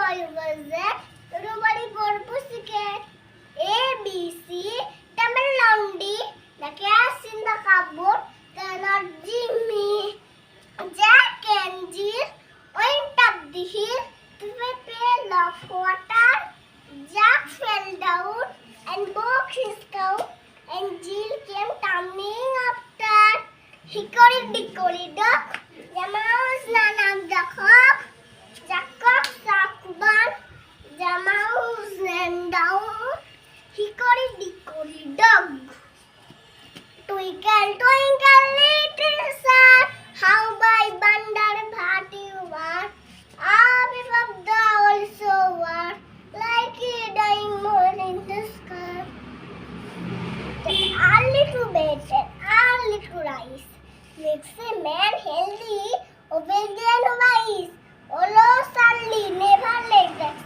boy was there. Nobody for pussycat. A, B, C, Tamil Nandi. The cats in the cupboard cannot Jimmy. Jack and Jill went up the hill to a pail of water. Jack fell down and broke his cow, and Jill came tumbling after. Hickory dickory dock, the mouse ran up the cock. The cock sucked bun, the mouse ran down. Hickory dickory dock. Twinkle, twinkle, little star, how by wonder what you are. Up above the also were, like a diamond in the sky. Early to bed and early to rise makes a man healthy, obedient, wise. Always early, never late.